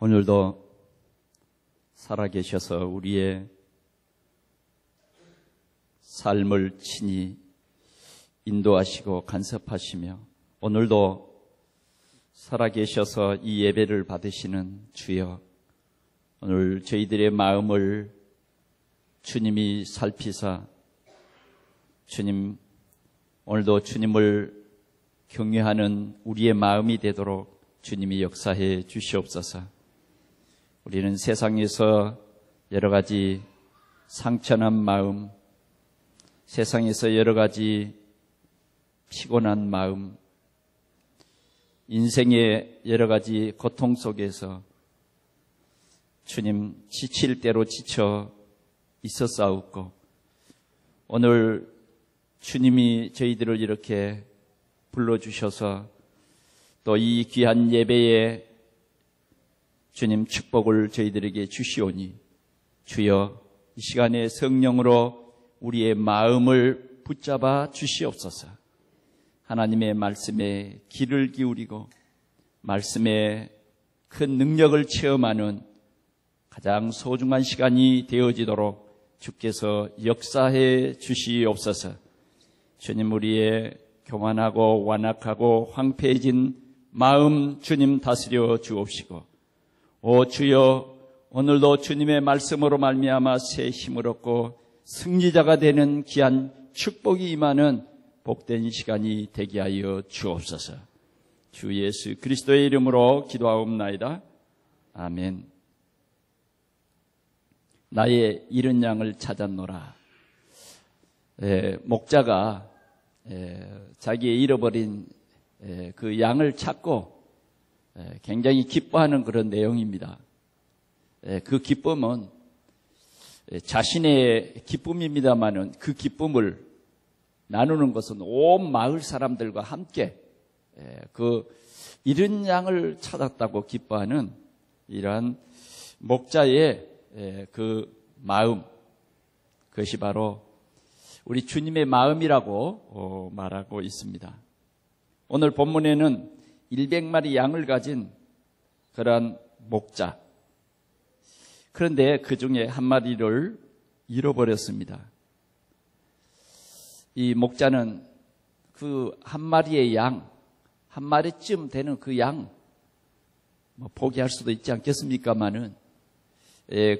오늘도 살아계셔서 우리의 삶을 친히 인도하시고 간섭하시며 오늘도 살아계셔서 이 예배를 받으시는 주여, 오늘 저희들의 마음을 주님이 살피사 주님, 오늘도 주님을 경외하는 우리의 마음이 되도록 주님이 역사해 주시옵소서. 우리는 세상에서 여러 가지 상처난 마음, 세상에서 여러 가지 피곤한 마음, 인생의 여러 가지 고통 속에서 주님 지칠 대로 지쳐 있었사옵고, 오늘 주님이 저희들을 이렇게 불러주셔서 또 이 귀한 예배에 주님 축복을 저희들에게 주시오니 주여, 이 시간에 성령으로 우리의 마음을 붙잡아 주시옵소서. 하나님의 말씀에 귀를 기울이고 말씀의 큰 능력을 체험하는 가장 소중한 시간이 되어지도록 주께서 역사해 주시옵소서. 주님, 우리의 교만하고 완악하고 황폐해진 마음 주님 다스려 주옵시고, 오 주여, 오늘도 주님의 말씀으로 말미암아 새 힘을 얻고 승리자가 되는 귀한 축복이 임하는 복된 시간이 되게 하여 주옵소서. 주 예수 그리스도의 이름으로 기도하옵나이다. 아멘. 나의 잃은 양을 찾았노라. 목자가 자기의 잃어버린 그 양을 찾고 굉장히 기뻐하는 그런 내용입니다. 그 기쁨은 자신의 기쁨입니다마는 그 기쁨을 나누는 것은 온 마을 사람들과 함께 그 잃은 양을 찾았다고 기뻐하는 이러한 목자의 그 마음, 그것이 바로 우리 주님의 마음이라고 말하고 있습니다. 오늘 본문에는 100마리 양을 가진 그러한 목자, 그런데 그 중에 한 마리를 잃어버렸습니다. 이 목자는 그 한 마리의 양, 한 마리쯤 되는 그 양, 포기할 수도 있지 않겠습니까마는,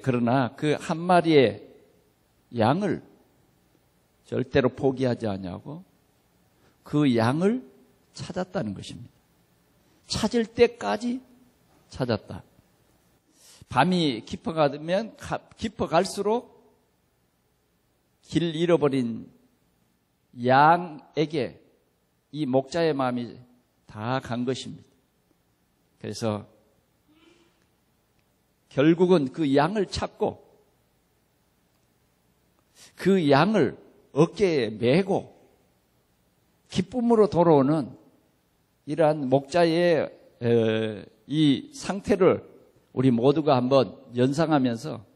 그러나 그 한 마리의 양을 절대로 포기하지 않냐고 그 양을 찾았다는 것입니다. 찾을 때까지 찾았다. 밤이 깊어가면 깊어갈수록 길 잃어버린 양에게 이 목자의 마음이 다 간 것입니다. 그래서 결국은 그 양을 찾고 그 양을 어깨에 메고 기쁨으로 돌아오는 이러한 목자의 이 상태를 우리 모두가 한번 연상하면서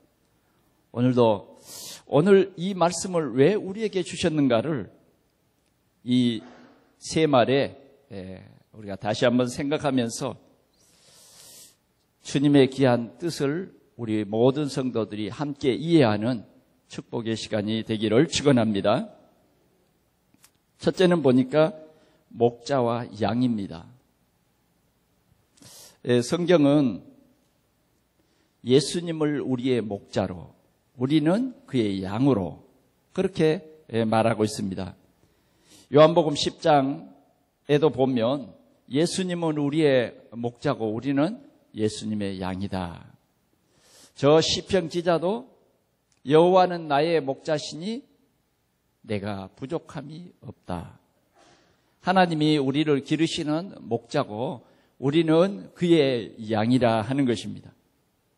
오늘 이 말씀을 왜 우리에게 주셨는가를 이 세 말에 우리가 다시 한번 생각하면서 주님의 귀한 뜻을 우리 모든 성도들이 함께 이해하는 축복의 시간이 되기를 축원합니다. 첫째는 보니까 목자와 양입니다. 성경은 예수님을 우리의 목자로, 우리는 그의 양으로 그렇게 말하고 있습니다. 요한복음 10장에도 보면 예수님은 우리의 목자고 우리는 예수님의 양이다. 저 시편 기자도 여호와는 나의 목자시니 내가 부족함이 없다. 하나님이 우리를 기르시는 목자고 우리는 그의 양이라 하는 것입니다.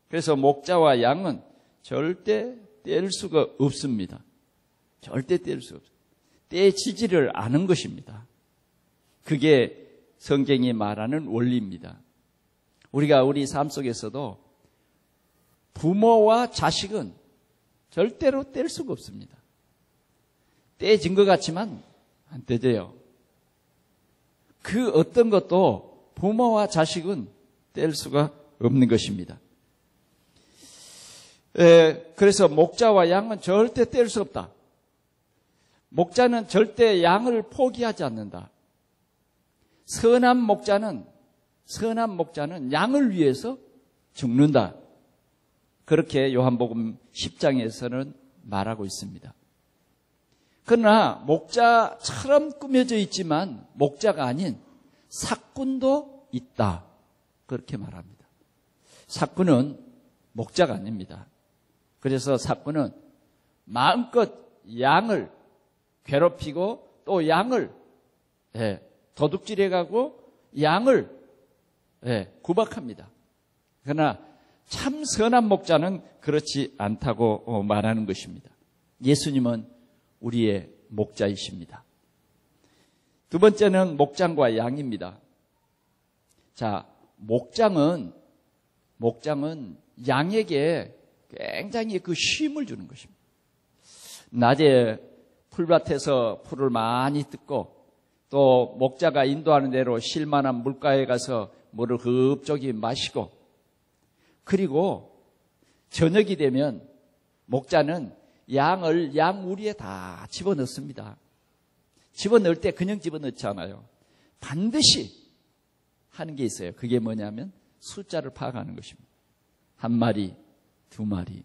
그래서 목자와 양은 절대 뗄 수가 없습니다. 절대 뗄 수 없어요. 떼지지를 않은 것입니다. 그게 성경이 말하는 원리입니다. 우리가 우리 삶 속에서도 부모와 자식은 절대로 뗄 수가 없습니다. 떼진 것 같지만 안 떼져요. 그 어떤 것도 부모와 자식은 뗄 수가 없는 것입니다. 그래서 목자와 양은 절대 뗄 수 없다. 목자는 절대 양을 포기하지 않는다. 선한 목자는 양을 위해서 죽는다. 그렇게 요한복음 10장에서는 말하고 있습니다. 그러나 목자처럼 꾸며져 있지만 목자가 아닌 삭군도 있다. 그렇게 말합니다. 삭군은 목자가 아닙니다. 그래서 삭군은 마음껏 양을 괴롭히고 또 양을 도둑질해가고 양을 구박합니다. 그러나 참 선한 목자는 그렇지 않다고 말하는 것입니다. 예수님은 우리의 목자이십니다. 두 번째는 목장과 양입니다. 자, 목장은 양에게 굉장히 그 쉼을 주는 것입니다. 낮에 풀밭에서 풀을 많이 뜯고 또 목자가 인도하는 대로 쉴만한 물가에 가서 물을 흡족히 마시고 그리고 저녁이 되면 목자는 양을 양우리에 다 집어넣습니다. 집어넣을 때 그냥 집어넣지 않아요. 반드시 하는 게 있어요. 그게 뭐냐면 숫자를 파악하는 것입니다. 1마리, 2마리,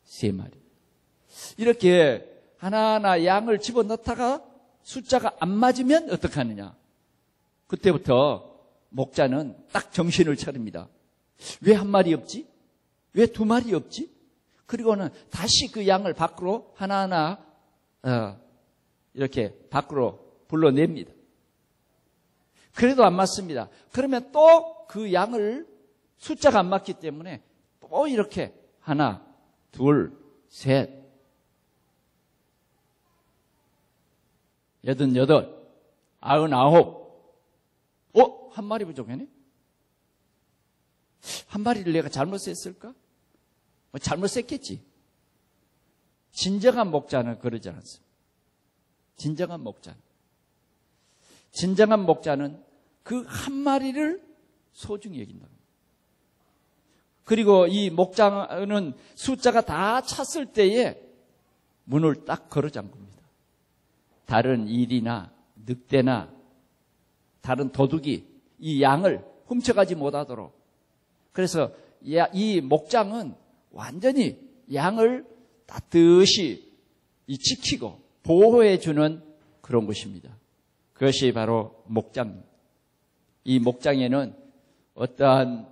3마리. 이렇게 하나하나 양을 집어넣다가 숫자가 안 맞으면 어떻게 하느냐. 그때부터 목자는 딱 정신을 차립니다. 왜 1마리 없지? 왜 2마리 없지? 그리고는 다시 그 양을 밖으로 하나하나 이렇게 밖으로 불러냅니다. 그래도 안 맞습니다. 그러면 또 그 양을 숫자가 안 맞기 때문에 또 이렇게 하나, 둘, 셋, 88, 99. 1마리 부족하네? 1마리를 내가 잘못 셌을까? 잘못 셌겠지. 진정한 목자는 그러지 않습니다. 진정한 목자는 그 1마리를 소중히 여긴다. 그리고 이 목자는 숫자가 다 찼을 때에 문을 딱 걸어 잠굽니다. 다른 일이나 늑대나 다른 도둑이 이 양을 훔쳐가지 못하도록. 그래서 이 목장은 완전히 양을 따뜻이 지키고 보호해 주는 그런 것입니다. 그것이 바로 목장. 이 목장에는 어떠한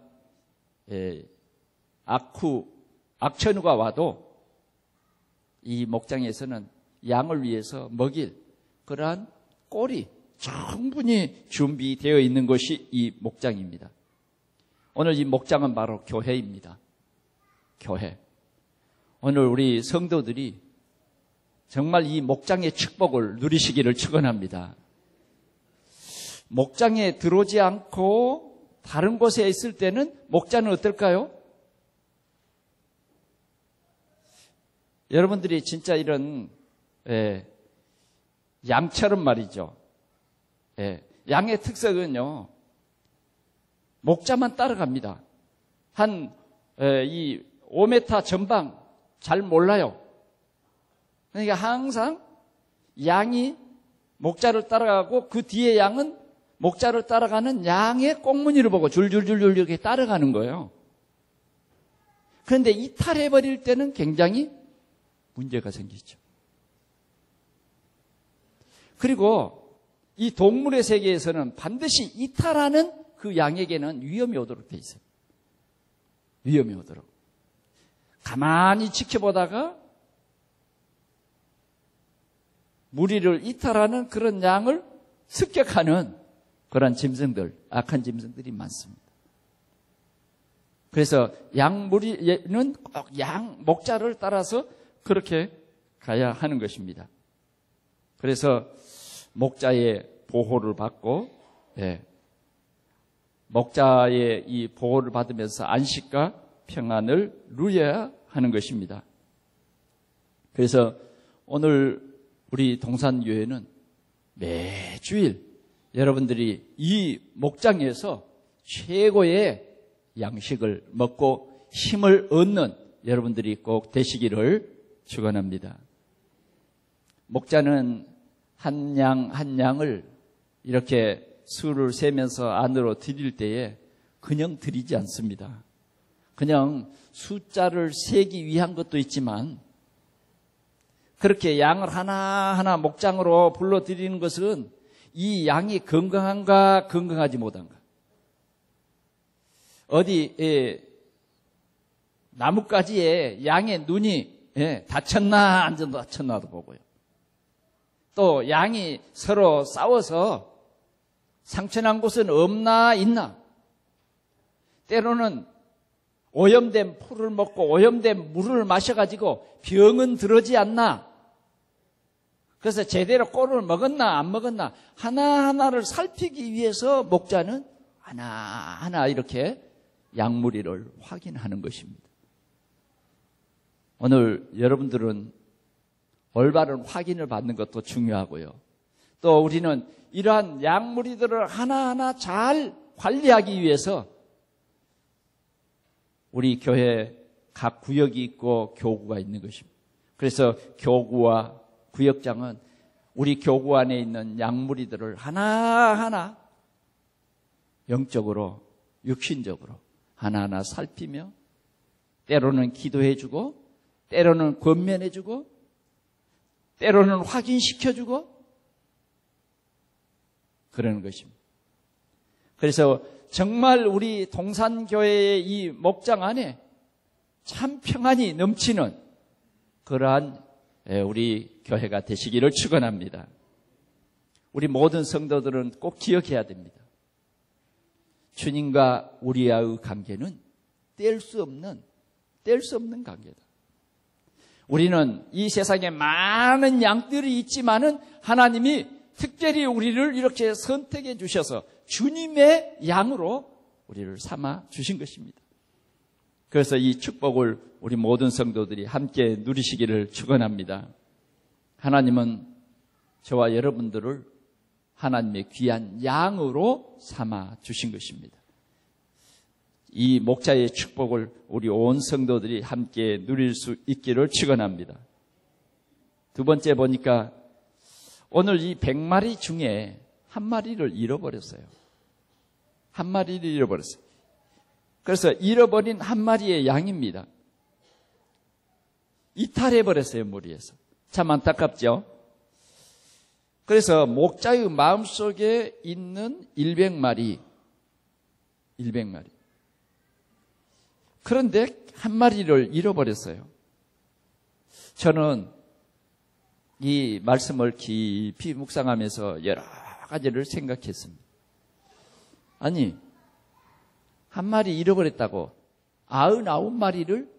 악천후가 와도 이 목장에서는 양을 위해서 먹일 그러한 꼴이 충분히 준비되어 있는 것이 이 목장입니다. 오늘 이 목장은 바로 교회입니다. 교회. 오늘 우리 성도들이 정말 이 목장의 축복을 누리시기를 축원합니다. 목장에 들어오지 않고 다른 곳에 있을 때는 목자는 어떨까요? 여러분들이 진짜 이런 양처럼 말이죠. 양의 특성은요, 목자만 따라갑니다. 이 5m 전방 잘 몰라요. 그러니까 항상 양이 목자를 따라가고 그 뒤에 양은 목자를 따라가는 양의 꽁무니를 보고 줄줄줄 이렇게 따라가는 거예요. 그런데 이탈해버릴 때는 굉장히 문제가 생기죠. 그리고 이 동물의 세계에서는 반드시 이탈하는 그 양에게는 위험이 오도록 돼 있어요. 위험이 오도록. 가만히 지켜보다가 무리를 이탈하는 그런 양을 습격하는 그런 짐승들, 악한 짐승들이 많습니다. 그래서 양무리는 꼭 목자를 따라서 그렇게 가야 하는 것입니다. 그래서 목자의 보호를 받고, 목자의 이 보호를 받으면서 안식과 평안을 누려야 하는 것입니다. 그래서 오늘 우리 동산교회는 매주일 여러분들이 이 목장에서 최고의 양식을 먹고 힘을 얻는 여러분들이 꼭 되시기를 축원합니다. 목자는 한 양 한 양을 이렇게 수를 세면서 안으로 들일 때에 그냥 들이지 않습니다. 그냥 숫자를 세기 위한 것도 있지만 그렇게 양을 하나하나 목장으로 불러들이는 것은 이 양이 건강한가 건강하지 못한가. 어디 나뭇가지에 양의 눈이 다쳤나 안 다쳤나도 보고요. 또 양이 서로 싸워서 상처난 곳은 없나 있나. 때로는 오염된 풀을 먹고 오염된 물을 마셔가지고 병은 들어지 않나. 그래서 제대로 꼴을 먹었나 안 먹었나 하나하나를 살피기 위해서 목자는 하나하나 이렇게 양무리를 확인하는 것입니다. 오늘 여러분들은 올바른 확인을 받는 것도 중요하고요. 또 우리는 이러한 양무리들을 하나하나 잘 관리하기 위해서 우리 교회 각 구역이 있고 교구가 있는 것입니다. 그래서 교구와 구역장은 우리 교구 안에 있는 양무리들을 하나하나 영적으로 육신적으로 하나하나 살피며 때로는 기도해주고 때로는 권면해주고 때로는 확인시켜주고 그러는 것입니다. 그래서 정말 우리 동산교회의 이 목장 안에 참 평안이 넘치는 그러한 우리 교회가 되시기를 축원합니다. 우리 모든 성도들은 꼭 기억해야 됩니다. 주님과 우리와의 관계는 뗄 수 없는 관계다. 우리는 이 세상에 많은 양들이 있지만은 하나님이 특별히 우리를 이렇게 선택해 주셔서 주님의 양으로 우리를 삼아 주신 것입니다. 그래서 이 축복을 우리 모든 성도들이 함께 누리시기를 축원합니다. 하나님은 저와 여러분들을 하나님의 귀한 양으로 삼아 주신 것입니다. 이 목자의 축복을 우리 온 성도들이 함께 누릴 수 있기를 축원합니다. 두 번째 보니까 오늘 이 100마리 중에 한 마리를 잃어버렸어요. 한 마리를 잃어버렸어요. 그래서 잃어버린 한 마리의 양입니다. 이탈해버렸어요, 무리에서. 참 안타깝죠? 그래서 목자의 마음속에 있는 100마리. 그런데 한 마리를 잃어버렸어요. 저는 이 말씀을 깊이 묵상하면서 여러 가지를 생각했습니다. 아니, 한 마리 잃어버렸다고 99마리를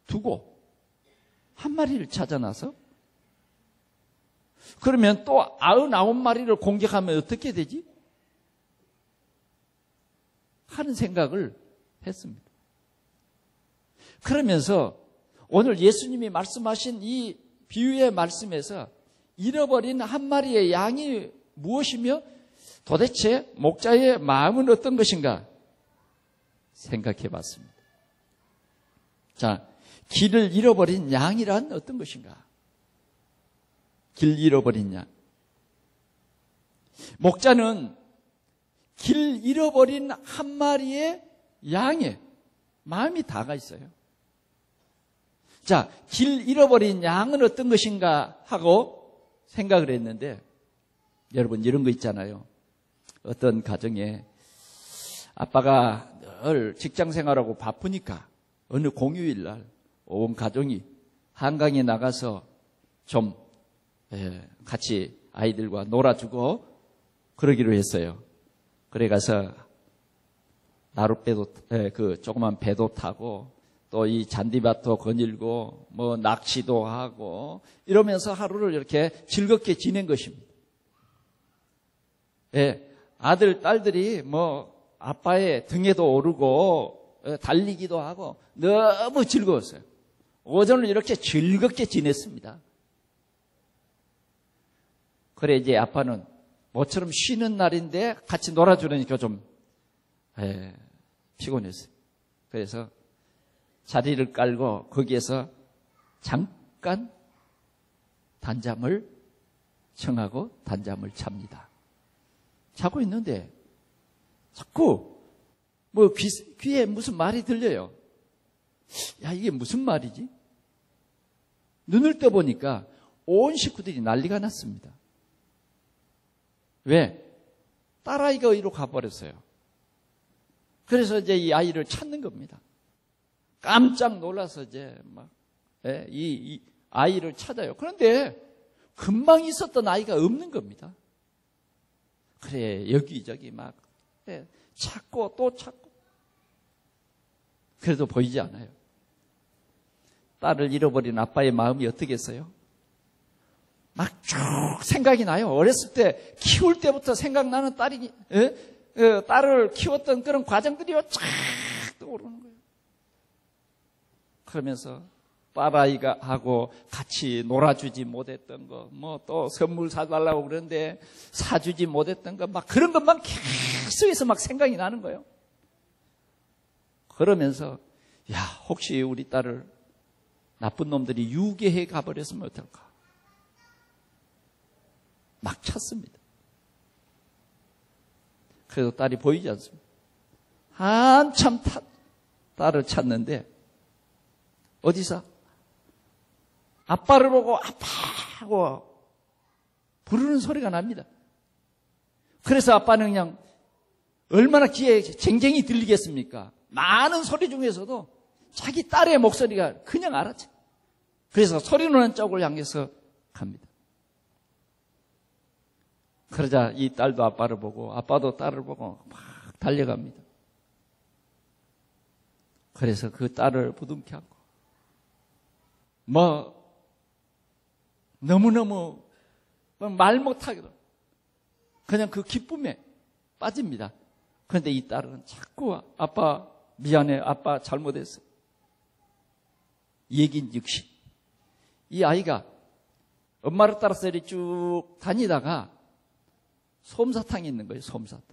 두고 한 마리를 찾아나서 그러면 또 99마리를 공격하면 어떻게 되지? 하는 생각을 했습니다. 그러면서 오늘 예수님이 말씀하신 이 비유의 말씀에서 잃어버린 한 마리의 양이 무엇이며 도대체 목자의 마음은 어떤 것인가 생각해 봤습니다. 자, 길을 잃어버린 양이란 어떤 것인가? 길 잃어버린 양. 목자는 길 잃어버린 한 마리의 양에 마음이 다가 있어요. 자, 길 잃어버린 양은 어떤 것인가 하고 생각을 했는데 여러분 이런 거 있잖아요. 어떤 가정에 아빠가 늘 직장 생활하고 바쁘니까 어느 공휴일 날 온 가정이 한강에 나가서 좀 같이 아이들과 놀아주고 그러기로 했어요. 그래 가서 나룻배도 그 조그만 배도 타고 또 이 잔디밭도 거닐고 뭐 낚시도 하고 이러면서 하루를 이렇게 즐겁게 지낸 것입니다. 아들 딸들이 뭐 아빠의 등에도 오르고 달리기도 하고 너무 즐거웠어요. 오전을 이렇게 즐겁게 지냈습니다. 그래 이제 아빠는 모처럼 쉬는 날인데 같이 놀아주려니까 좀 피곤했어요. 그래서 자리를 깔고 거기에서 잠깐 단잠을 청하고 단잠을 찹니다. 자고 있는데 자꾸 뭐 귀에 무슨 말이 들려요. 야, 이게 무슨 말이지? 눈을 떠보니까 온 식구들이 난리가 났습니다. 왜? 딸아이가 어디로 가버렸어요. 그래서 이제 이 아이를 찾는 겁니다. 깜짝 놀라서 이제 막, 이 아이를 찾아요. 그런데 금방 있었던 아이가 없는 겁니다. 그래, 여기저기 막 찾고 또 찾고. 그래도 보이지 않아요. 딸을 잃어버린 아빠의 마음이 어떻겠어요? 막 쭉 생각이 나요. 어렸을 때 키울 때부터 생각나는 딸을 키웠던 그런 과정들이요 쫙 떠오르는 거예요. 그러면서 딸아이가 하고 같이 놀아주지 못했던 거, 뭐 또 선물 사달라고 그러는데 사주지 못했던 거, 막 그런 것만 계속해서 막 생각이 나는 거예요. 그러면서 야, 혹시 우리 딸을 나쁜 놈들이 유괴해 가버렸으면 어떨까? 막 찾습니다. 그래도 딸이 보이지 않습니다. 한참 딸을 찾는데 어디서 아빠를 보고 아빠하고 부르는 소리가 납니다. 그래서 아빠는 그냥 얼마나 귀에 쟁쟁이 들리겠습니까? 많은 소리 중에서도 자기 딸의 목소리가 그냥 알았죠. 그래서 소리 나는 쪽을 향해서 갑니다. 그러자 이 딸도 아빠를 보고 아빠도 딸을 보고 막 달려갑니다. 그래서 그 딸을 부둥켜 안고 너무너무 말 못하게도 그냥 그 기쁨에 빠집니다. 그런데 이 딸은 자꾸 아빠 미안해, 아빠 잘못했어. 얘긴 즉시 이 아이가 엄마를 따라서 이렇게 쭉 다니다가 솜사탕이 있는 거예요. 솜사탕.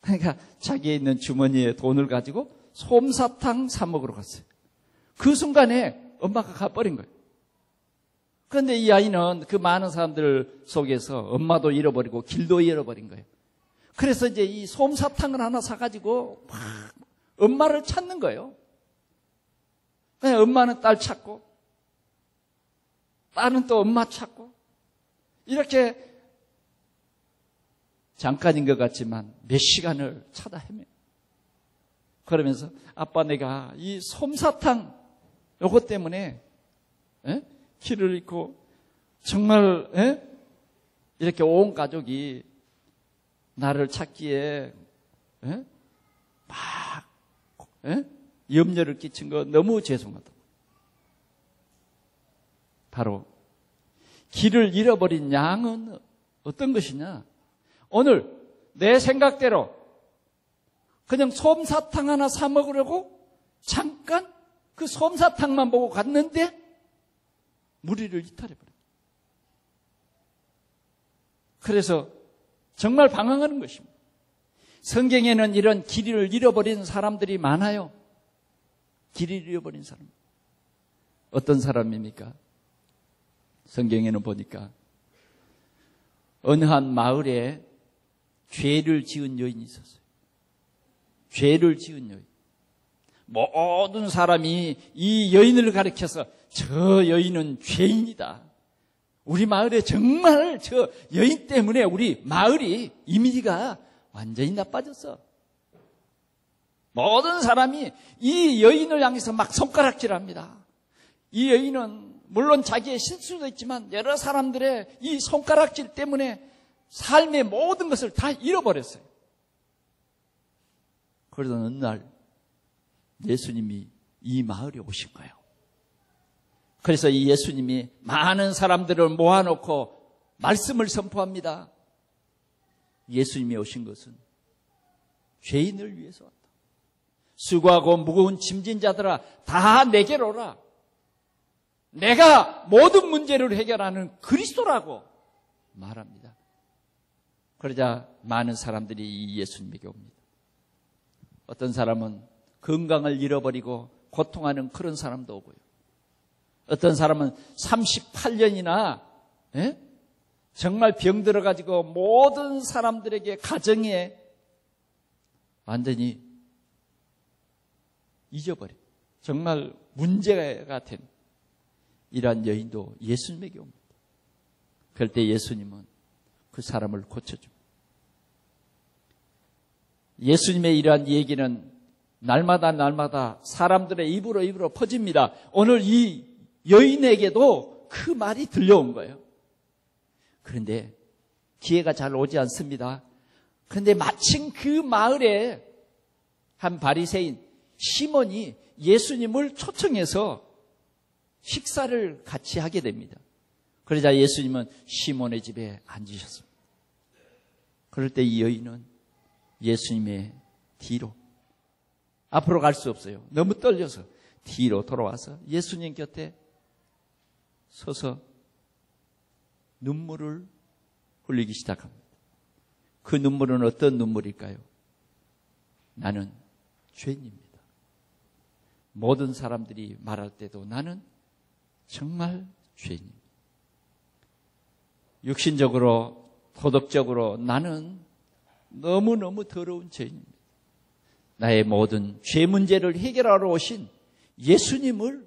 그러니까 자기에 있는 주머니에 돈을 가지고 솜사탕 사 먹으러 갔어요. 그 순간에 엄마가 가버린 거예요. 그런데 이 아이는 그 많은 사람들 속에서 엄마도 잃어버리고 길도 잃어버린 거예요. 그래서 이제 이 솜사탕을 하나 사가지고 막 엄마를 찾는 거예요. 그냥 엄마는 딸 찾고 딸은 또 엄마 찾고 이렇게 잠깐인 것 같지만 몇 시간을 찾아 헤매요. 그러면서 아빠 내가 이 솜사탕 요것 때문에 길을 잃고 정말 이렇게 온 가족이 나를 찾기에 막 염려를 끼친 거 너무 죄송하다. 바로 길을 잃어버린 양은 어떤 것이냐? 오늘 내 생각대로 그냥 솜사탕 하나 사 먹으려고 잠깐 그 솜사탕만 보고 갔는데 무리를 이탈해버렸다. 그래서 정말 방황하는 것입니다. 성경에는 이런 길을 잃어버린 사람들이 많아요. 길을 잃어버린 사람. 어떤 사람입니까? 성경에는 보니까 어느 한 마을에 죄를 지은 여인이 있었어요. 죄를 지은 여인. 모든 사람이 이 여인을 가리켜서 저 여인은 죄인이다. 우리 마을에 정말 저 여인 때문에 우리 마을이 이미지가 완전히 나빠졌어. 모든 사람이 이 여인을 향해서 막 손가락질합니다. 이 여인은 물론 자기의 실수도 있지만 여러 사람들의 이 손가락질 때문에 삶의 모든 것을 다 잃어버렸어요. 그러던 어느 날 예수님이 이 마을에 오신 거예요. 그래서 이 예수님이 많은 사람들을 모아놓고 말씀을 선포합니다. 예수님이 오신 것은 죄인을 위해서 왔다. 수고하고 무거운 짐진 자들아 다 내게로 오라. 내가 모든 문제를 해결하는 그리스도라고 말합니다. 그러자 많은 사람들이 이 예수님에게 옵니다. 어떤 사람은 건강을 잃어버리고 고통하는 그런 사람도 오고요. 어떤 사람은 38년이나 정말 병들어가지고 모든 사람들에게 가정에 완전히 잊어버려. 정말 문제가 된 이러한 여인도 예수님에게 옵니다. 그럴 때 예수님은 그 사람을 고쳐줍니다. 예수님의 이러한 얘기는 날마다 사람들의 입으로 퍼집니다. 오늘 이 여인에게도 그 말이 들려온 거예요. 그런데 기회가 잘 오지 않습니다. 그런데 마침 그 마을에 한 바리새인 시몬이 예수님을 초청해서 식사를 같이 하게 됩니다. 그러자 예수님은 시몬의 집에 앉으셨습니다. 그럴 때 이 여인은 예수님의 뒤로, 앞으로 갈 수 없어요. 너무 떨려서 뒤로 돌아와서 예수님 곁에 서서 눈물을 흘리기 시작합니다. 그 눈물은 어떤 눈물일까요? 나는 죄인입니다. 모든 사람들이 말할 때도 나는 정말 죄인입니다. 육신적으로, 도덕적으로 나는 너무너무 더러운 죄인입니다. 나의 모든 죄 문제를 해결하러 오신 예수님을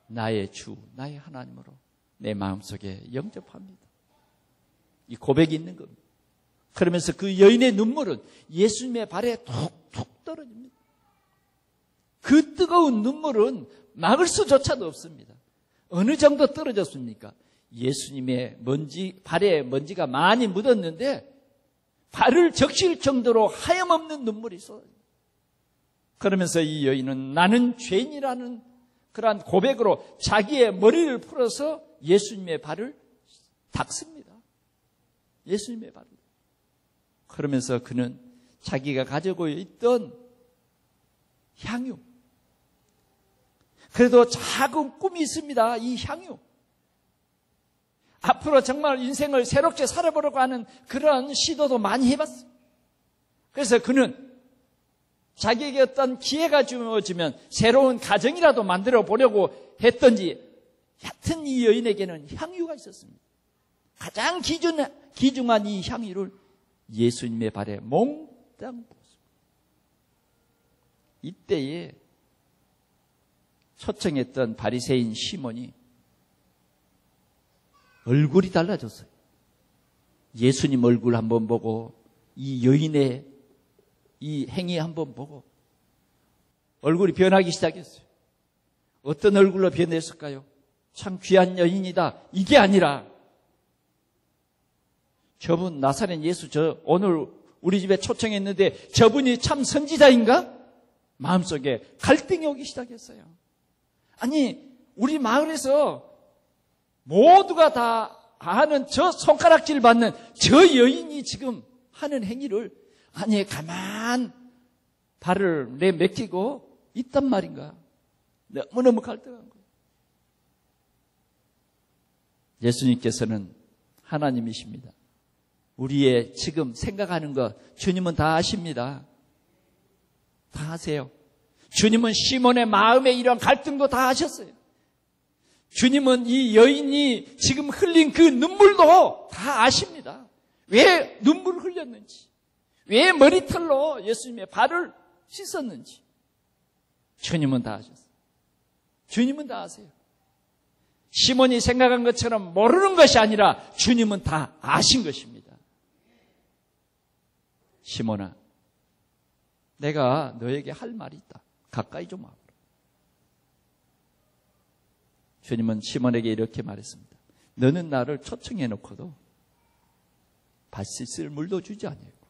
나의 주, 나의 하나님으로 내 마음속에 영접합니다. 이 고백이 있는 겁니다. 그러면서 그 여인의 눈물은 예수님의 발에 툭툭 떨어집니다. 그 뜨거운 눈물은 막을 수조차도 없습니다. 어느 정도 떨어졌습니까? 예수님의 발에 먼지가 많이 묻었는데 발을 적실 정도로 하염없는 눈물이 쏟아집니다. 그러면서 이 여인은 나는 죄인이라는 그러한 고백으로 자기의 머리를 풀어서 예수님의 발을 닦습니다. 예수님의 발을. 그러면서 그는 자기가 가지고 있던 향유, 그래도 작은 꿈이 있습니다. 이 향유. 앞으로 정말 인생을 새롭게 살아보려고 하는 그런 시도도 많이 해봤어요. 그래서 그는 자기에게 어떤 기회가 주어지면 새로운 가정이라도 만들어 보려고 했던지, 하여튼 이 여인에게는 향유가 있었습니다. 가장 귀중한 이 향유를 예수님의 발에 몽땅 부었습니다. 이때에 초청했던 바리새인 시몬이 얼굴이 달라졌어요. 예수님 얼굴 한번 보고 이 여인의 이 행위 한번 보고 얼굴이 변하기 시작했어요. 어떤 얼굴로 변했을까요? 참 귀한 여인이다. 이게 아니라 저분 나사렛 예수 오늘 우리 집에 초청했는데 저분이 참 선지자인가? 마음속에 갈등이 오기 시작했어요. 아니 우리 마을에서 모두가 다 아는 저 손가락질 받는 저 여인이 지금 하는 행위를 아니 가만 발을 내맡기고 있단 말인가? 너무너무 갈등한 거예요. 예수님께서는 하나님이십니다. 우리의 지금 생각하는 것 주님은 다 아십니다. 다 아세요. 주님은 시몬의 마음에 이런 갈등도 다 아셨어요. 주님은 이 여인이 지금 흘린 그 눈물도 다 아십니다. 왜 눈물을 흘렸는지, 왜 머리털로 예수님의 발을 씻었는지 주님은 다 아셨어요. 주님은 다 아세요. 시몬이 생각한 것처럼 모르는 것이 아니라 주님은 다 아신 것입니다. 시몬아, 내가 너에게 할 말이 있다. 가까이 좀 와봐. 주님은 시몬에게 이렇게 말했습니다. 너는 나를 초청해 놓고도 발 씻을 물도 주지 아니했고,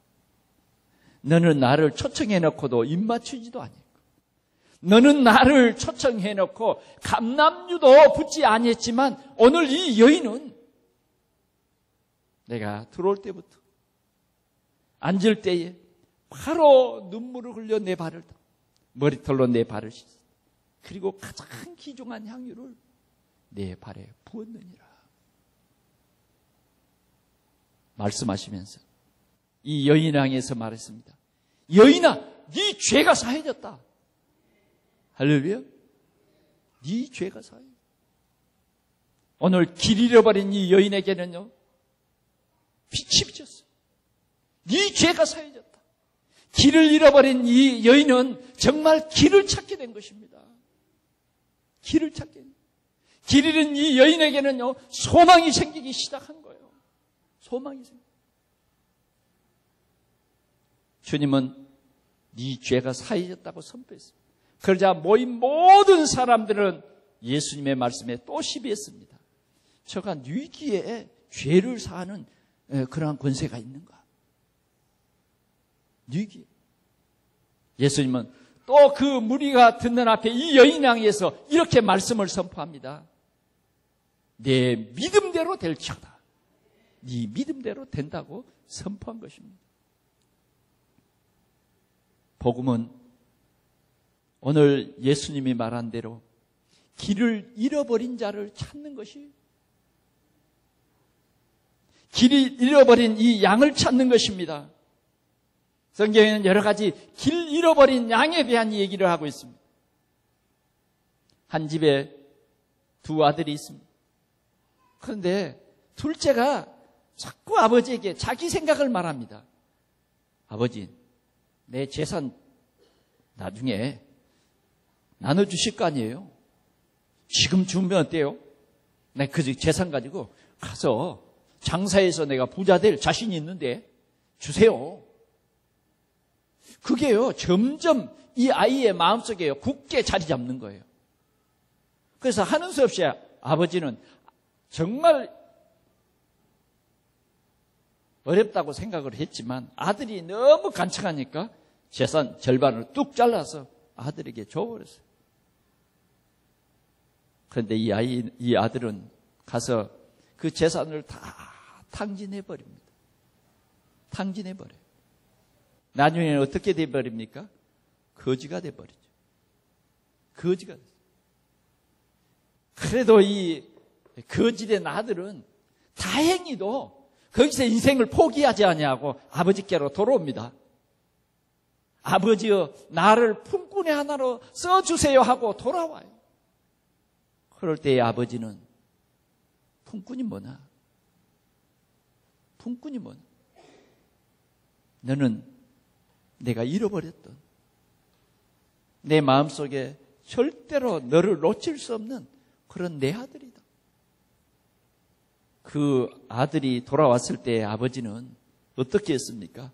너는 나를 초청해 놓고도 입 맞추지도 아니했고, 너는 나를 초청해 놓고 감람유도 붓지 아니했지만 오늘 이 여인은 내가 들어올 때부터 앉을 때에 바로 눈물을 흘려 내 발을 머리털로 내 발을 씻었다. 그리고 가장 귀중한 향유를 내 발에 부었느니라. 말씀하시면서 이 여인을 향해서 말했습니다. 여인아, 네 죄가 사해졌다. 할렐루야. 네 죄가 사해졌다. 오늘 길 잃어버린 이 여인에게는요, 빛이 비쳤어요. 네 죄가 사해졌다. 길을 잃어버린 이 여인은 정말 길을 찾게 된 것입니다. 길을 찾게 된 거예요. 길 잃은 이 여인에게는요, 소망이 생기기 시작한 거예요. 소망이 생겨. 주님은 네 죄가 사해졌다고 선포했습니다. 그러자 모인 모든 사람들은 예수님의 말씀에 또 시비했습니다. 저가 네 귀에 죄를 사하는 그러한 권세가 있는가? 네 귀에. 예수님은 또 그 무리가 듣는 앞에 이 여인 향해서 이렇게 말씀을 선포합니다. 내 믿음대로 될지어다. 네 믿음대로 된다고 선포한 것입니다. 복음은 오늘 예수님이 말한 대로 길을 잃어버린 자를 찾는 것이, 길을 잃어버린 이 양을 찾는 것입니다. 성경에는 여러 가지 길 잃어버린 양에 대한 얘기를 하고 있습니다. 한 집에 두 아들이 있습니다. 그런데 둘째가 자꾸 아버지에게 자기 생각을 말합니다. 아버지, 내 재산 나중에 나눠주실 거 아니에요? 지금 주면 어때요? 내 그 재산 가지고 가서 장사해서 내가 부자 될 자신이 있는데 주세요. 그게요, 점점 이 아이의 마음속에요, 굳게 자리 잡는 거예요. 그래서 하는 수 없이 아버지는 정말 어렵다고 생각을 했지만 아들이 너무 간척하니까 재산 절반을 뚝 잘라서 아들에게 줘버렸어요. 그런데 이 아들은 가서 그 재산을 다 탕진해버립니다. 탕진해버려요. 나중에는 어떻게 돼버립니까? 거지가 돼버리죠. 거지가 됐어요. 그래도 이 거지된 아들은 다행히도 거기서 인생을 포기하지 아니하고 아버지께로 돌아옵니다. 아버지여, 나를 품꾼의 하나로 써주세요 하고 돌아와요. 그럴 때의 아버지는 품꾼이 뭐냐? 품꾼이 뭐냐? 너는 내가 잃어버렸던 내 마음속에 절대로 너를 놓칠 수 없는 그런 내 아들이다. 그 아들이 돌아왔을 때 아버지는 어떻게 했습니까?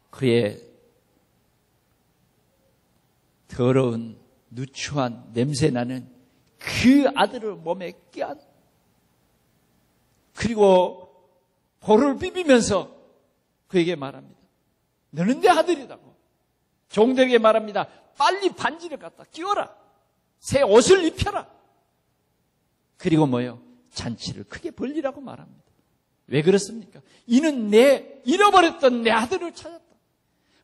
그의 더러운 누추한 냄새나는 그 아들을 몸에 껴안, 그리고 볼을 비비면서 그에게 말합니다. 너는 내 아들이라고. 종들에게 말합니다. 빨리 반지를 갖다 끼워라. 새 옷을 입혀라. 그리고 뭐요? 잔치를 크게 벌리라고 말합니다. 왜 그렇습니까? 이는 내 잃어버렸던 내 아들을 찾았다.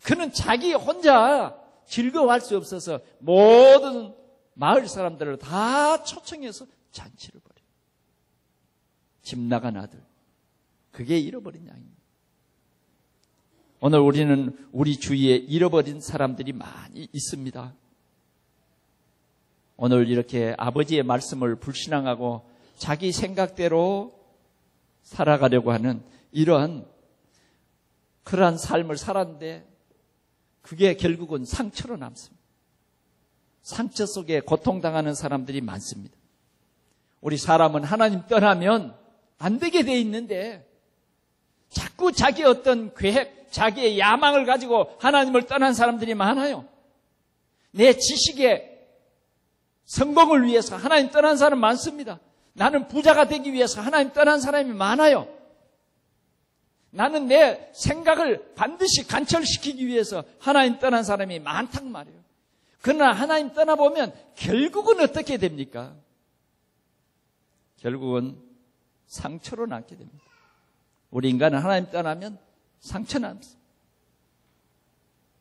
그는 자기 혼자 즐거워할 수 없어서 모든 마을 사람들을 다 초청해서 잔치를 벌여요. 집 나간 아들. 그게 잃어버린 양입니다. 오늘 우리는 우리 주위에 잃어버린 사람들이 많이 있습니다. 오늘 이렇게 아버지의 말씀을 불신앙하고 자기 생각대로 살아가려고 하는 그러한 삶을 살았는데 그게 결국은 상처로 남습니다. 상처 속에 고통당하는 사람들이 많습니다. 우리 사람은 하나님 떠나면 안 되게 돼 있는데 자꾸 자기 어떤 계획, 자기의 야망을 가지고 하나님을 떠난 사람들이 많아요. 내 지식의 성공을 위해서 하나님 떠난 사람 많습니다. 나는 부자가 되기 위해서 하나님 떠난 사람이 많아요. 나는 내 생각을 반드시 관철시키기 위해서 하나님 떠난 사람이 많단 말이에요. 그러나 하나님 떠나보면 결국은 어떻게 됩니까? 결국은 상처로 남게 됩니다. 우리 인간은 하나님 떠나면 상처 남습니다.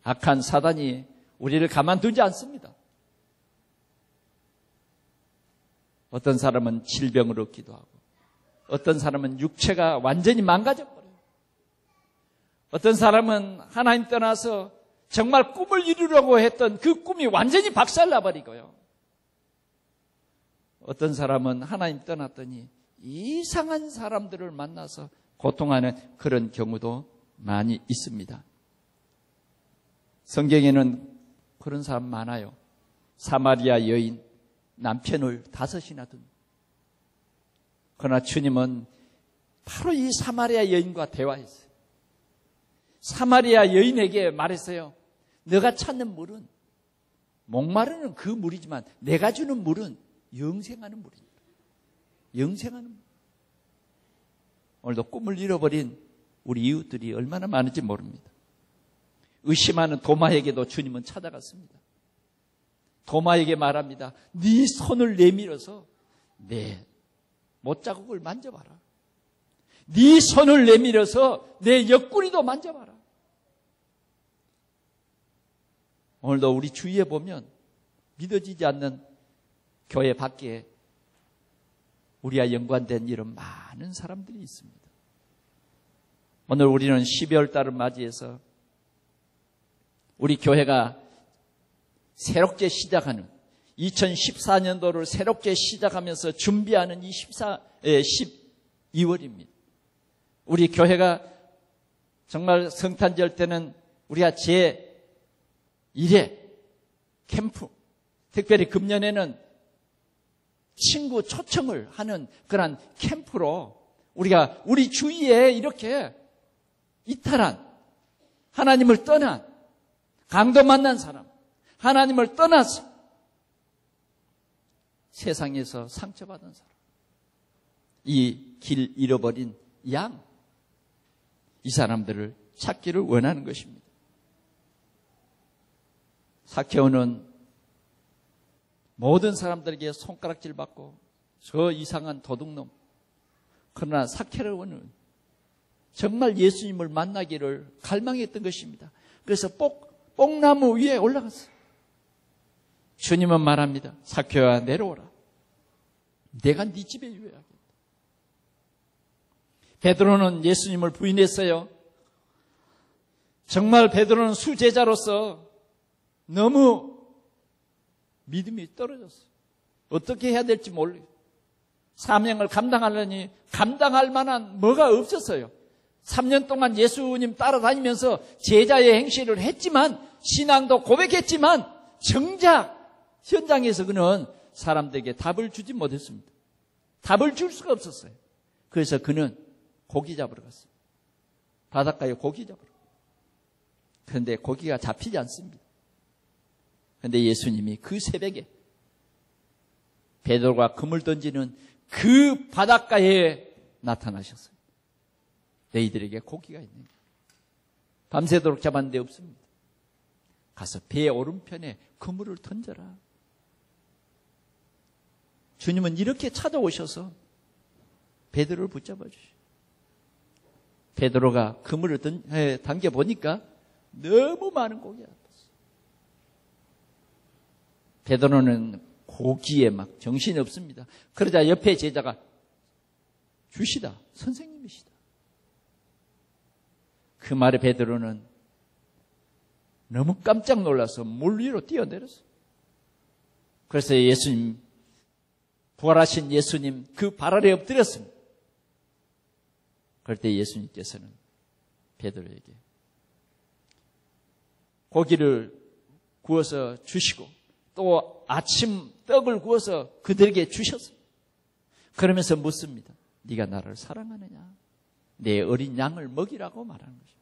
악한 사단이 우리를 가만두지 않습니다. 어떤 사람은 질병을 얻기도 하고 어떤 사람은 육체가 완전히 망가져버려요. 어떤 사람은 하나님 떠나서 정말 꿈을 이루려고 했던 그 꿈이 완전히 박살나버리고요. 어떤 사람은 하나님 떠났더니 이상한 사람들을 만나서 고통하는 그런 경우도 많이 있습니다. 성경에는 그런 사람 많아요. 사마리아 여인, 남편을 5이나 둔. 그러나 주님은 바로 이 사마리아 여인과 대화했어요. 사마리아 여인에게 말했어요. 너가 찾는 물은 목마르는 그 물이지만 내가 주는 물은 영생하는 물입니다. 영생하는 물. 오늘도 꿈을 잃어버린 우리 이웃들이 얼마나 많은지 모릅니다. 의심하는 도마에게도 주님은 찾아갔습니다. 도마에게 말합니다. 네 손을 내밀어서 내 못자국을 만져봐라. 네 손을 내밀어서 내 옆구리도 만져봐라. 오늘도 우리 주위에 보면 믿어지지 않는 교회 밖에 우리와 연관된 이런 많은 사람들이 있습니다. 오늘 우리는 12월 달을 맞이해서 우리 교회가 새롭게 시작하는 2014년도를 새롭게 시작하면서 준비하는 이 12월입니다. 우리 교회가 정말 성탄절 때는 우리가 제1회 캠프, 특별히 금년에는 친구 초청을 하는 그런 캠프로 우리가 우리 주위에 이렇게 이탈한, 하나님을 떠난, 강도 만난 사람, 하나님을 떠나서 세상에서 상처받은 사람, 이 길 잃어버린 양, 이 사람들을 찾기를 원하는 것입니다. 삭개오는 모든 사람들에게 손가락질 받고 저 이상한 도둑놈, 그러나 삭개오는 정말 예수님을 만나기를 갈망했던 것입니다. 그래서 뽕나무 위에 올라갔어요. 주님은 말합니다. 삭개오야 내려오라. 내가 네 집에 유해하겠다. 베드로는 예수님을 부인했어요. 정말 베드로는 수제자로서 너무 믿음이 떨어졌어요. 어떻게 해야 될지 몰라요. 사명을 감당하려니 감당할 만한 뭐가 없었어요. 3년 동안 예수님 따라다니면서 제자의 행실을 했지만, 신앙도 고백했지만 정작 현장에서 그는 사람들에게 답을 주지 못했습니다. 답을 줄 수가 없었어요. 그래서 그는 고기 잡으러 갔어요. 바닷가에 고기 잡으러. 그런데 고기가 잡히지 않습니다. 그런데 예수님이 그 새벽에 베드로가 금을 던지는 그 바닷가에 나타나셨어요. 너희들에게 고기가 있느냐? 밤새도록 잡았는데 없습니다. 가서 배 오른편에 그물을 던져라. 주님은 이렇게 찾아오셔서 베드로를 붙잡아 주시오. 베드로가 그물을 당겨보니까 너무 많은 고기가 잡혔어요. 베드로는 고기에 막 정신이 없습니다. 그러자 옆에 제자가 주시다, 선생님이시다. 그 말에 베드로는 너무 깜짝 놀라서 물 위로 뛰어내렸어요. 그래서 예수님, 부활하신 예수님 그 발 아래 엎드렸습니다. 그럴 때 예수님께서는 베드로에게 고기를 구워서 주시고 또 아침 떡을 구워서 그들에게 주셨어요. 그러면서 묻습니다. 네가 나를 사랑하느냐? 내 어린 양을 먹이라고 말하는 것입니다.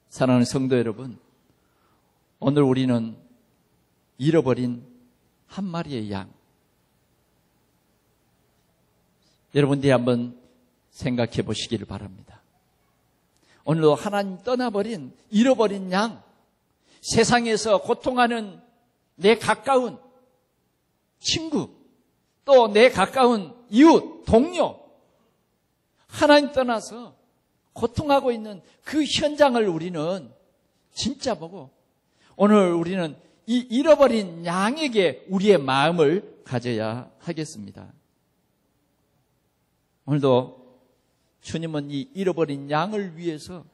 사랑하는 성도 여러분, 오늘 우리는 잃어버린 한 마리의 양, 여러분들이 한번 생각해 보시기를 바랍니다. 오늘도 하나님 떠나버린, 잃어버린 양, 세상에서 고통하는 내 가까운 친구, 또 내 가까운 이웃, 동료, 하나님 떠나서 고통하고 있는 그 현장을 우리는 진짜 보고, 오늘 우리는 이 잃어버린 양에게 우리의 마음을 가져야 하겠습니다. 오늘도 주님은 이 잃어버린 양을 위해서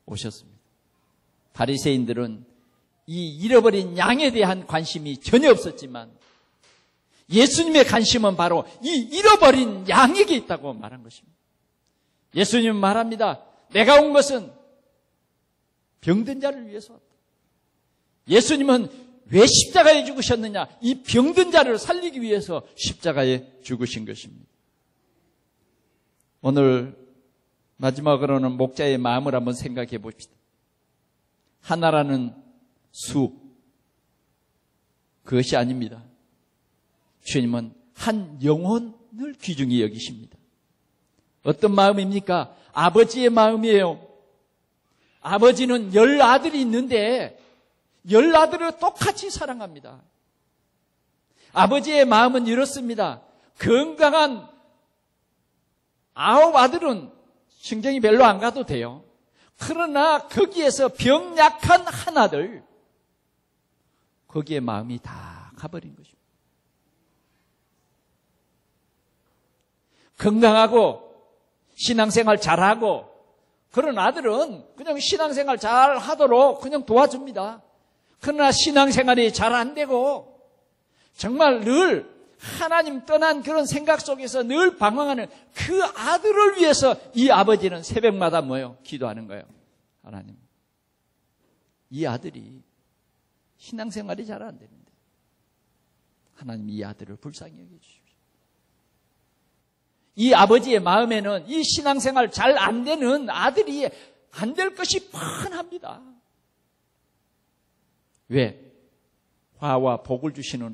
오셨습니다. 바리새인들은 이 잃어버린 양에 대한 관심이 전혀 없었지만 예수님의 관심은 바로 이 잃어버린 양에게 있다고 말한 것입니다. 예수님은 말합니다. 내가 온 것은 병든 자를 위해서 왔다. 예수님은 왜 십자가에 죽으셨느냐? 이 병든 자를 살리기 위해서 십자가에 죽으신 것입니다. 오늘 마지막으로는 목자의 마음을 한번 생각해 봅시다. 하나라는 수, 그것이 아닙니다. 주님은 한 영혼을 귀중히 여기십니다. 어떤 마음입니까? 아버지의 마음이에요. 아버지는 10아들이 있는데 10아들을 똑같이 사랑합니다. 아버지의 마음은 이렇습니다. 건강한 9아들은 신경이 별로 안 가도 돼요. 그러나 거기에서 병약한 하나들, 거기에 마음이 다 가버린 것입니다. 건강하고 신앙생활 잘하고 그런 아들은 그냥 신앙생활 잘하도록 그냥 도와줍니다. 그러나 신앙생활이 잘 안 되고 정말 늘 하나님 떠난 그런 생각 속에서 늘 방황하는 그 아들을 위해서 이 아버지는 새벽마다 뭐예요? 기도하는 거예요. 하나님, 이 아들이 신앙생활이 잘 안 되는데 하나님 이 아들을 불쌍히 여겨주십시오. 이 아버지의 마음에는 이 신앙생활 잘 안 되는 아들이 안 될 것이 뻔합니다. 왜? 화와 복을 주시는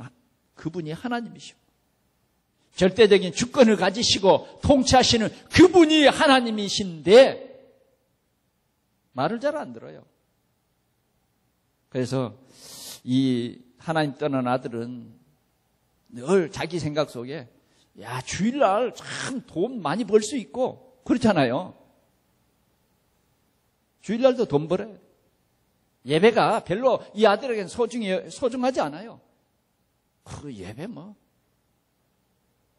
그분이 하나님이시고 절대적인 주권을 가지시고 통치하시는 그분이 하나님이신데 말을 잘 안 들어요. 그래서 이 하나님 떠난 아들은 늘 자기 생각 속에 야, 주일날 참 돈 많이 벌 수 있고 그렇잖아요. 주일날도 돈 벌어요. 예배가 별로 이 아들에게는 소중하지 않아요. 그 예배 뭐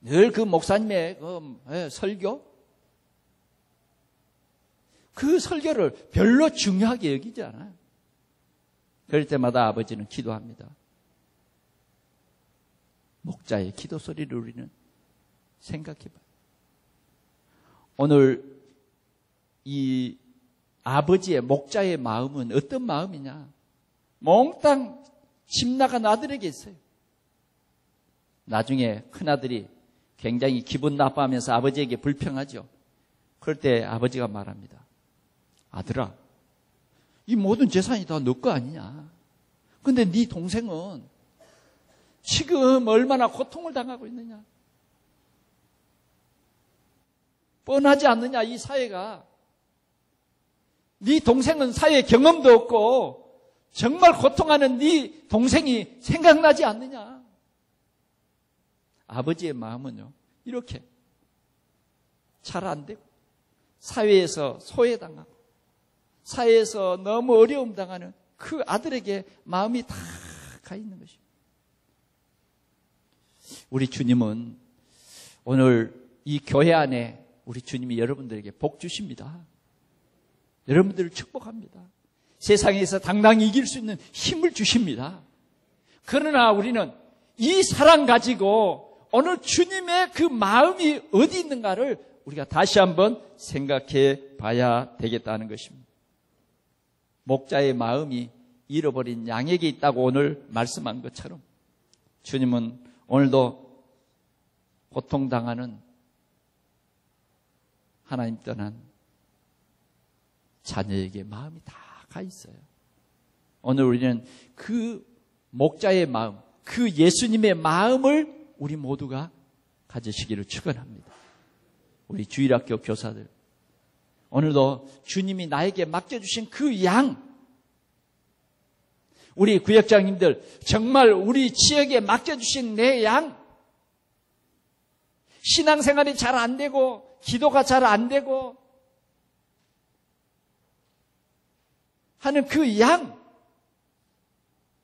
늘 그 목사님의 설교, 그 설교를 별로 중요하게 여기지 않아요. 그럴 때마다 아버지는 기도합니다. 목자의 기도 소리를 우리는 생각해봐요. 오늘 이 아버지의 목자의 마음은 어떤 마음이냐? 몽땅 집 나간 아들에게 있어요. 나중에 큰아들이 굉장히 기분 나빠하면서 아버지에게 불평하죠. 그럴 때 아버지가 말합니다. 아들아, 이 모든 재산이 다 너 거 아니냐? 근데 네 동생은 지금 얼마나 고통을 당하고 있느냐? 뻔하지 않느냐, 이 사회가. 네 동생은 사회 경험도 없고 정말 고통하는 네 동생이 생각나지 않느냐? 아버지의 마음은요, 이렇게 잘 안 되고 사회에서 소외당하고 사회에서 너무 어려움 당하는 그 아들에게 마음이 다 가 있는 것입니다. 우리 주님은 오늘 이 교회 안에 우리 주님이 여러분들에게 복 주십니다. 여러분들을 축복합니다. 세상에서 당당히 이길 수 있는 힘을 주십니다. 그러나 우리는 이 사랑 가지고 오늘 주님의 그 마음이 어디 있는가를 우리가 다시 한번 생각해 봐야 되겠다는 것입니다. 목자의 마음이 잃어버린 양에게 있다고 오늘 말씀한 것처럼 주님은 오늘도 고통당하는 하나님 떠난 자녀에게 마음이 다 가 있어요. 오늘 우리는 그 목자의 마음, 그 예수님의 마음을 우리 모두가 가지시기를 축원합니다. 우리 주일학교 교사들, 오늘도 주님이 나에게 맡겨주신 그 양, 우리 구역장님들, 정말 우리 지역에 맡겨주신 내 양, 신앙생활이 잘 안 되고 기도가 잘 안 되고 하는 그 양,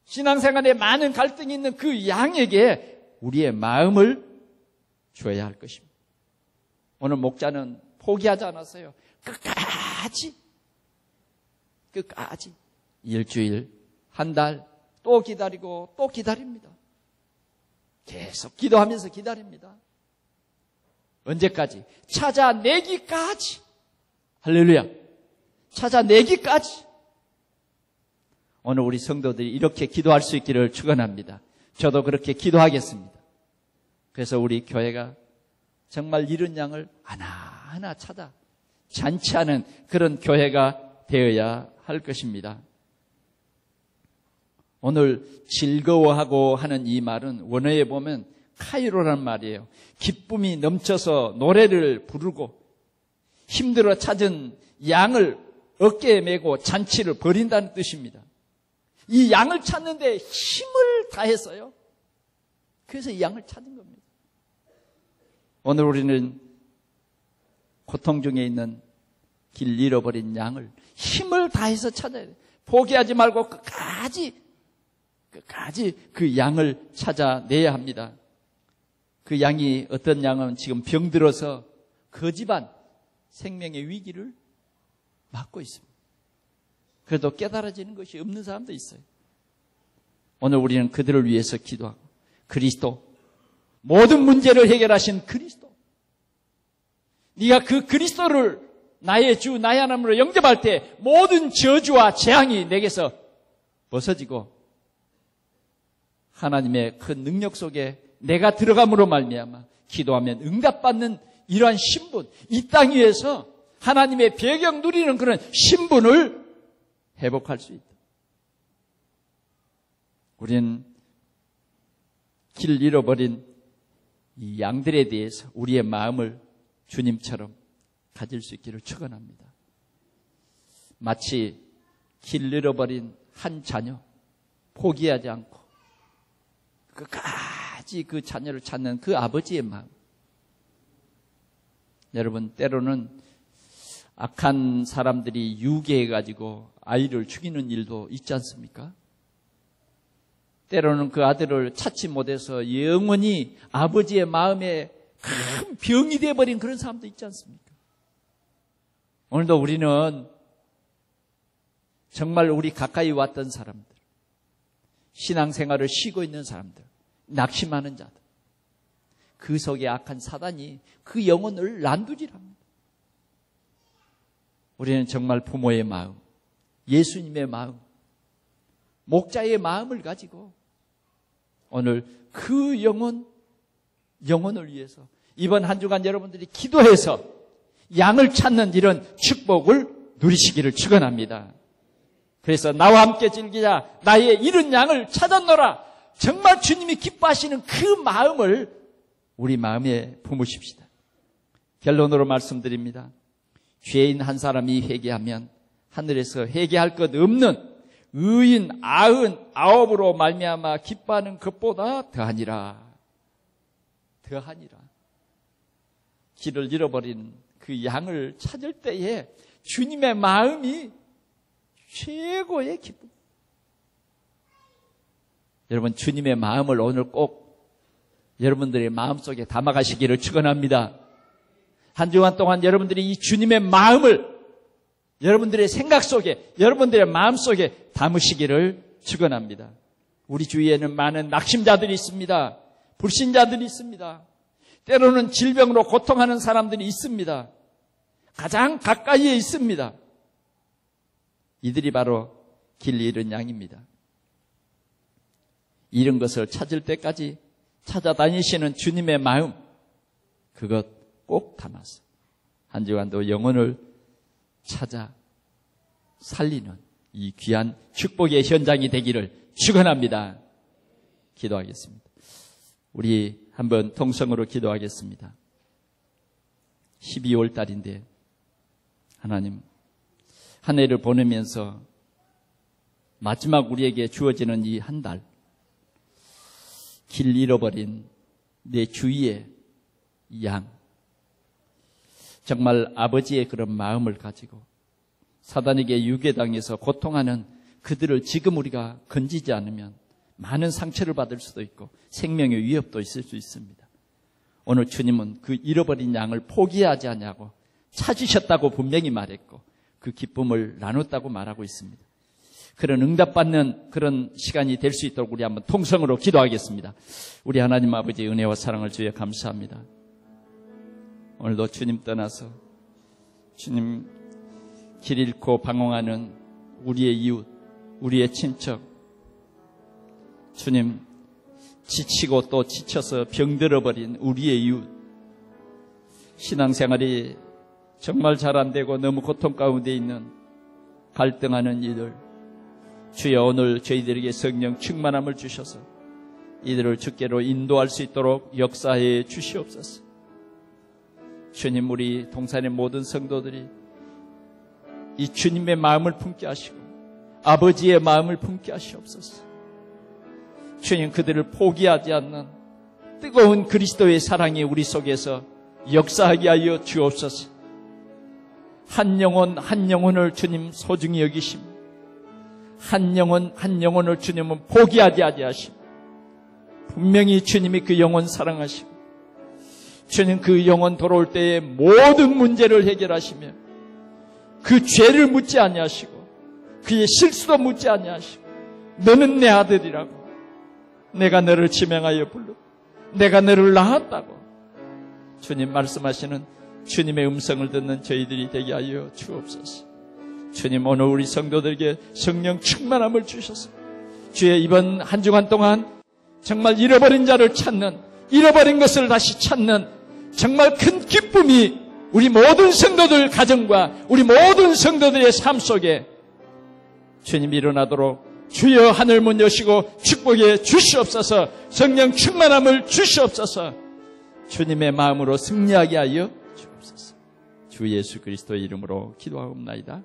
신앙생활에 많은 갈등이 있는 그 양에게 우리의 마음을 줘야 할 것입니다. 오늘 목자는 포기하지 않았어요. 끝까지 일주일, 한 달 또 기다리고 또 기다립니다. 계속 기도하면서 기다립니다. 언제까지? 찾아내기까지. 할렐루야. 찾아내기까지. 오늘 우리 성도들이 이렇게 기도할 수 있기를 축원합니다. 저도 그렇게 기도하겠습니다. 그래서 우리 교회가 정말 잃은 양을 하나하나 찾아 잔치하는 그런 교회가 되어야 할 것입니다. 오늘 즐거워하고 하는 이 말은 원어에 보면 카이로란 말이에요. 기쁨이 넘쳐서 노래를 부르고 힘들어 찾은 양을 어깨에 메고 잔치를 벌인다는 뜻입니다. 이 양을 찾는데 힘을 다했어요. 그래서 이 양을 찾은 겁니다. 오늘 우리는 고통 중에 있는 길 잃어버린 양을 힘을 다해서 찾아야 돼요. 포기하지 말고 끝까지 그 양을 찾아내야 합니다. 그 양이 어떤 양은 지금 병들어서 그 집안 생명의 위기를 맞고 있습니다. 그래도 깨달아지는 것이 없는 사람도 있어요. 오늘 우리는 그들을 위해서 기도하고 그리스도, 모든 문제를 해결하신 그리스도, 네가 그 그리스도를 나의 주, 나의 하나님으로 영접할 때 모든 저주와 재앙이 내게서 벗어지고 하나님의 큰 능력 속에 내가 들어감으로 말미암아 기도하면 응답받는 이러한 신분, 이 땅 위에서 하나님의 배경 누리는 그런 신분을 회복할 수 있다. 우리는 길 잃어버린 이 양들에 대해서 우리의 마음을 주님처럼 가질 수 있기를 축원합니다. 마치 길 잃어버린 한 자녀, 포기하지 않고 끝까지 그 자녀를 찾는 그 아버지의 마음. 여러분, 때로는 악한 사람들이 유괴해가지고 아이를 죽이는 일도 있지 않습니까? 때로는 그 아들을 찾지 못해서 영원히 아버지의 마음에 큰 병이 되어버린 그런 사람도 있지 않습니까? 오늘도 우리는 정말 우리 가까이 왔던 사람들, 신앙생활을 쉬고 있는 사람들, 낙심하는 자들, 그 속에 악한 사단이 그 영혼을 난두질합니다. 우리는 정말 부모의 마음, 예수님의 마음, 목자의 마음을 가지고 오늘 그 영혼을 위해서 이번 한 주간 여러분들이 기도해서 양을 찾는 이런 축복을 누리시기를 축원합니다. 그래서 나와 함께 즐기자, 나의 잃은 양을 찾았노라. 정말 주님이 기뻐하시는 그 마음을 우리 마음에 품으십시다. 결론으로 말씀드립니다. 죄인 한 사람이 회개하면 하늘에서 회개할 것 없는 의인 99으로 말미암아 기뻐하는 것보다 더하니라. 길을 잃어버린 그 양을 찾을 때에 주님의 마음이 최고의 기쁨. 여러분, 주님의 마음을 오늘 꼭 여러분들의 마음속에 담아가시기를 축원합니다. 한 주간 동안 여러분들이 이 주님의 마음을 여러분들의 생각 속에, 여러분들의 마음 속에 담으시기를 축원합니다. 우리 주위에는 많은 낙심자들이 있습니다. 불신자들이 있습니다. 때로는 질병으로 고통하는 사람들이 있습니다. 가장 가까이에 있습니다. 이들이 바로 길 잃은 양입니다. 잃은 것을 찾을 때까지 찾아다니시는 주님의 마음, 그것 꼭 담아서 한 주간도 영혼을 찾아 살리는 이 귀한 축복의 현장이 되기를 축원합니다. 기도하겠습니다. 우리 한번 통성으로 기도하겠습니다. 12월 달인데 하나님, 한 해를 보내면서 마지막 우리에게 주어지는 이 한 달, 길 잃어버린 내 주위의 양, 정말 아버지의 그런 마음을 가지고 사단에게 유괴당해서 고통하는 그들을 지금 우리가 건지지 않으면 많은 상처를 받을 수도 있고 생명의 위협도 있을 수 있습니다. 오늘 주님은 그 잃어버린 양을 포기하지 않냐고 찾으셨다고 분명히 말했고 그 기쁨을 나눴다고 말하고 있습니다. 그런 응답받는 그런 시간이 될 수 있도록 우리 한번 통성으로 기도하겠습니다. 우리 하나님 아버지의 은혜와 사랑을 주여 감사합니다. 오늘도 주님 떠나서 주님 길 잃고 방황하는 우리의 이웃, 우리의 친척, 주님 지치고 또 지쳐서 병들어버린 우리의 이웃, 신앙생활이 정말 잘 안되고 너무 고통 가운데 있는 갈등하는 이들, 주여 오늘 저희들에게 성령 충만함을 주셔서 이들을 주께로 인도할 수 있도록 역사해 주시옵소서. 주님, 우리 동산의 모든 성도들이 이 주님의 마음을 품게 하시고 아버지의 마음을 품게 하시옵소서. 주님, 그들을 포기하지 않는 뜨거운 그리스도의 사랑이 우리 속에서 역사하게 하여 주옵소서. 한 영혼 한 영혼을 주님 소중히 여기시며 한 영혼 한 영혼을 주님은 포기하지 하시고 분명히 주님이 그 영혼 사랑하시고 주님 그 영혼 돌아올 때에 모든 문제를 해결하시며 그 죄를 묻지 아니하시고 그의 실수도 묻지 아니하시고 너는 내 아들이라고 내가 너를 지명하여 불러 내가 너를 낳았다고 주님 말씀하시는 주님의 음성을 듣는 저희들이 되게 하여 주옵소서. 주님, 오늘 우리 성도들에게 성령 충만함을 주셔서 주의 이번 한 주간 동안 정말 잃어버린 자를 찾는, 잃어버린 것을 다시 찾는 정말 큰 기쁨이 우리 모든 성도들 가정과 우리 모든 성도들의 삶 속에 주님 일어나도록 주여 하늘문 여시고 축복해 주시옵소서. 성령 충만함을 주시옵소서. 주님의 마음으로 승리하게 하여 주옵소서. 주 예수 그리스도의 이름으로 기도하옵나이다.